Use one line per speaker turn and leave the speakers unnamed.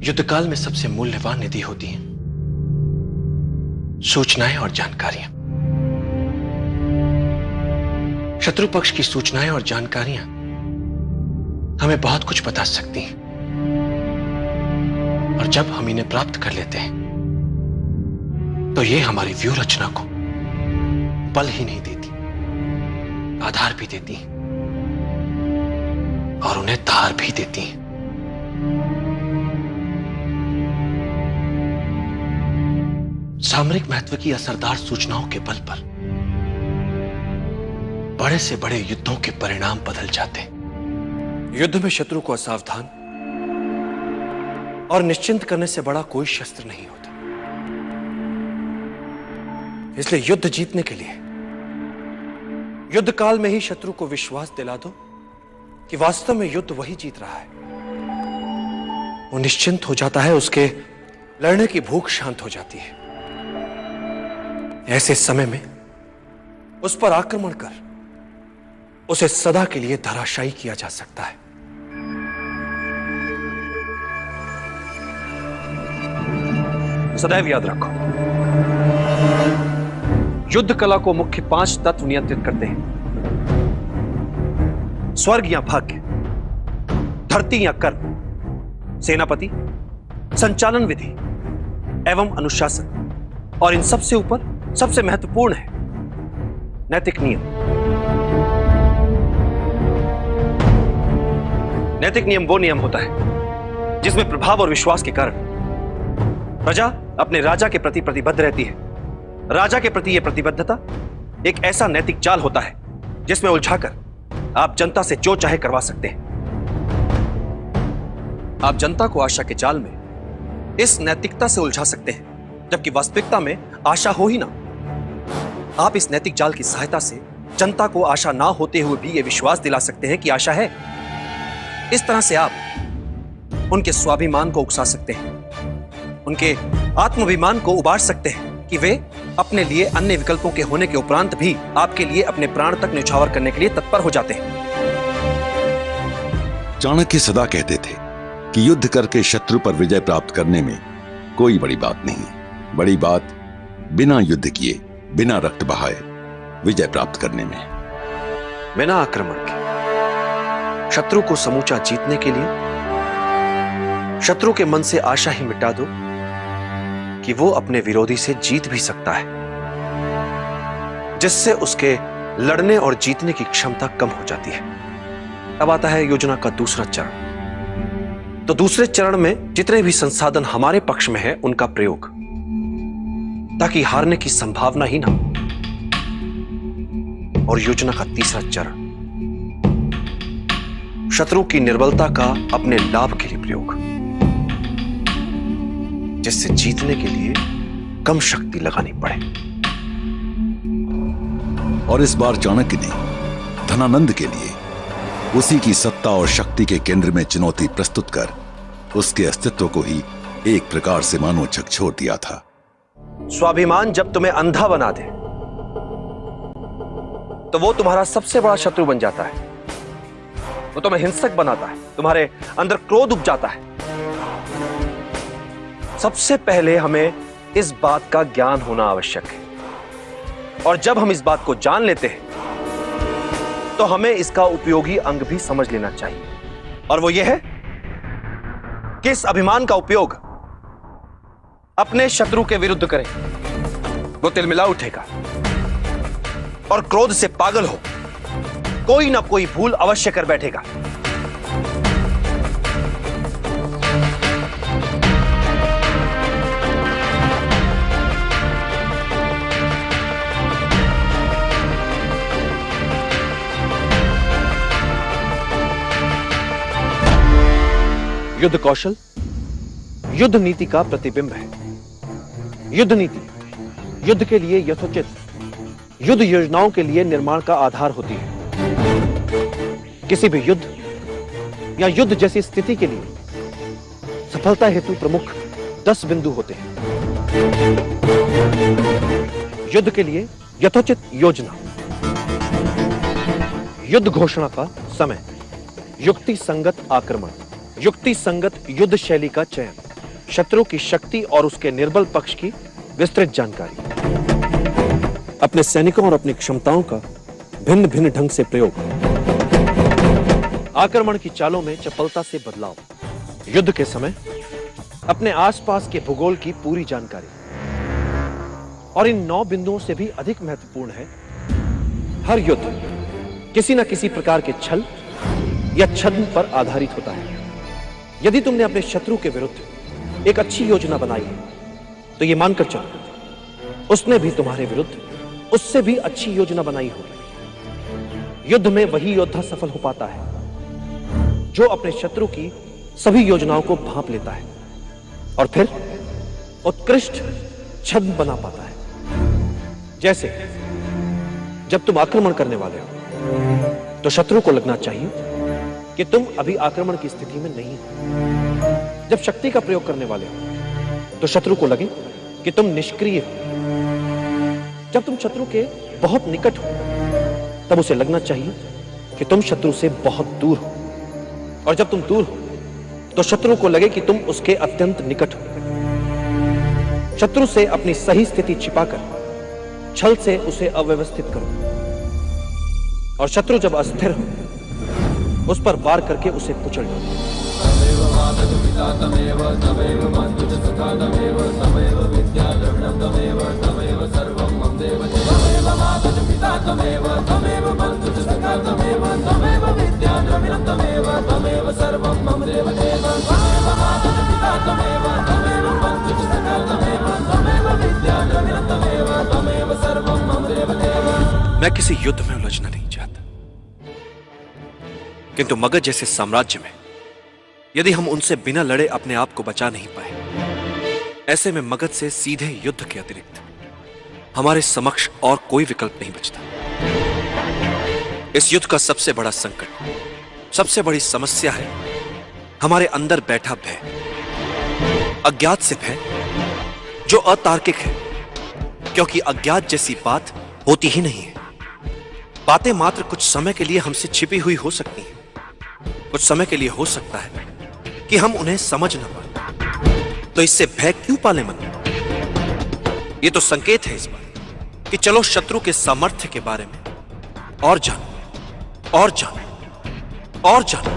युद्धकाल में सबसे मूल्यवान निधि होती है सूचनाएं और जानकारियां। शत्रु पक्ष की सूचनाएं और जानकारियां हमें बहुत कुछ बता सकती हैं, और जब हम इन्हें प्राप्त कर लेते हैं तो ये हमारी व्यूह रचना को बल ही नहीं देती, आधार भी देती हैं और उन्हें धार भी देती हैं। सामरिक महत्व की असरदार सूचनाओं के बल पर बड़े से बड़े युद्धों के परिणाम बदल जाते हैं। युद्ध में शत्रु को असावधान और निश्चिंत करने से बड़ा कोई शस्त्र नहीं होता। इसलिए युद्ध जीतने के लिए युद्ध काल में ही शत्रु को विश्वास दिला दो कि वास्तव में युद्ध वही जीत रहा है। वो निश्चिंत हो जाता है, उसके लड़ने की भूख शांत हो जाती है। ऐसे समय में उस पर आक्रमण कर उसे सदा के लिए धराशायी किया जा सकता है।
सदैव याद रखो, युद्ध कला को मुख्य 5 तत्व नियंत्रित करते हैं। स्वर्ग या भाग्य, धरती या कर्म, सेनापति, संचालन विधि एवं अनुशासन, और इन सबसे ऊपर सबसे महत्वपूर्ण है नैतिक नियम। नैतिक नियम वो नियम होता है जिसमें प्रभाव और विश्वास के कारण प्रजा अपने राजा के प्रति प्रतिबद्ध रहती है। राजा के प्रति यह प्रतिबद्धता एक ऐसा नैतिक जाल होता है जिसमें उलझाकर आप जनता से जो चाहे करवा सकते हैं। आप जनता को आशा के जाल में इस नैतिकता से उलझा सकते हैं, जबकि वास्तविकता में आशा हो ही ना। आप इस नैतिक जाल की सहायता से जनता को आशा ना होते हुए भी यह विश्वास दिला सकते हैं कि आशा है। इस तरह से आप उनके स्वाभिमान को उकसा सकते हैं, उनके आत्माभिमान को उबार सकते हैं कि वे अपने लिए अन्य विकल्पों के होने के उपरांत भी आपके लिए अपने प्राण तक न्यौछावर करने के लिए तत्पर हो जाते हैं।
चाणक्य सदा कहते थे कि युद्ध करके शत्रु पर विजय प्राप्त करने में कोई बड़ी बात नहीं। बड़ी बात बिना युद्ध किए, बिना रक्त बहाए विजय प्राप्त करने में।
बिना आक्रमण के शत्रु को समूचा जीतने के लिए शत्रु के मन से आशा ही मिटा दो कि वो अपने विरोधी से जीत भी सकता है, जिससे उसके लड़ने और जीतने की क्षमता कम हो जाती है। अब आता है योजना का दूसरा चरण। तो दूसरे चरण में जितने भी संसाधन हमारे पक्ष में है उनका प्रयोग, ताकि हारने की संभावना ही ना हो। और योजना का तीसरा चरण, शत्रु की निर्बलता का अपने लाभ के लिए प्रयोग, जिससे जीतने के लिए कम शक्ति लगानी पड़े।
और इस बार चाणक्य ने धनानंद के लिए उसी की सत्ता और शक्ति के केंद्र में चुनौती प्रस्तुत कर उसके अस्तित्व को ही एक प्रकार से मानो झकझोर दिया था।
स्वाभिमान जब तुम्हें अंधा बना दे तो वो तुम्हारा सबसे बड़ा शत्रु बन जाता है। वो तुम्हें हिंसक बनाता है, तुम्हारे अंदर क्रोध उपजाता है। सबसे पहले हमें इस बात का ज्ञान होना आवश्यक है, और जब हम इस बात को जान लेते हैं तो हमें इसका उपयोगी अंग भी समझ लेना चाहिए, और वो ये है कि इस अभिमान का उपयोग अपने शत्रु के विरुद्ध करें। वो तिलमिला उठेगा और क्रोध से पागल हो कोई ना कोई भूल अवश्य कर बैठेगा। युद्ध कौशल युद्ध नीति का प्रतिबिंब है। युद्ध नीति युद्ध के लिए यथोचित युद्ध योजनाओं के लिए निर्माण का आधार होती है। किसी भी युद्ध या युद्ध जैसी स्थिति के लिए सफलता हेतु प्रमुख 10 बिंदु होते हैं। युद्ध के लिए यथोचित योजना, युद्ध घोषणा का समय, युक्ति संगत आक्रमण, युक्ति संगत युद्ध शैली का चयन, शत्रु की शक्ति और उसके निर्बल पक्ष की विस्तृत जानकारी, अपने सैनिकों और अपनी क्षमताओं का भिन्न भिन्न ढंग से प्रयोग, आक्रमण की चालों में चपलता से बदलाव, युद्ध के समय अपने आसपास के भूगोल की पूरी जानकारी। और इन 9 बिंदुओं से भी अधिक महत्वपूर्ण है, हर युद्ध किसी न किसी प्रकार के छल या छद्म पर आधारित होता है। यदि तुमने अपने शत्रु के विरुद्ध एक अच्छी योजना बनाई है, तो यह मानकर चलो उसने भी तुम्हारे विरुद्ध उससे भी अच्छी योजना बनाई होगी। युद्ध में वही योद्धा सफल हो पाता है जो अपने शत्रु की सभी योजनाओं को भांप लेता है और फिर उत्कृष्ट छद्म बना पाता है। जैसे जब तुम आक्रमण करने वाले हो तो शत्रु को लगना चाहिए कि तुम अभी आक्रमण की स्थिति में नहीं हो। जब शक्ति का प्रयोग करने वाले हो तो शत्रु को लगे कि तुम निष्क्रिय हो। जब तुम शत्रु के बहुत निकट हो तब उसे लगना चाहिए कि तुम शत्रु से बहुत दूर हो। और जब तुम दूर हो तो शत्रु को लगे कि तुम उसके अत्यंत निकट हो। शत्रु से अपनी सही स्थिति छिपाकर छल से उसे अव्यवस्थित करो और शत्रु जब अस्थिर हो उस पर वार करके उसे कुचल दो।
मैं किसी युद्ध में उलझना नहीं चाहता, किंतु मगध जैसे साम्राज्य में यदि हम उनसे बिना लड़े अपने आप को बचा नहीं पाए, ऐसे में मगध से सीधे युद्ध के अतिरिक्त हमारे समक्ष और कोई विकल्प नहीं बचता। इस युद्ध का सबसे बड़ा संकट, सबसे बड़ी समस्या है हमारे अंदर बैठा भय, अज्ञात से भय जो अतार्किक है, क्योंकि अज्ञात जैसी बात होती ही नहीं है। बातें मात्र कुछ समय के लिए हमसे छिपी हुई हो सकती हैं, कुछ समय के लिए हो सकता है कि हम उन्हें समझ न पाए, तो इससे भय क्यों पाले मन? यह तो संकेत है इस बात कि चलो शत्रु के सामर्थ्य के बारे में और जानो और जानो और जानो।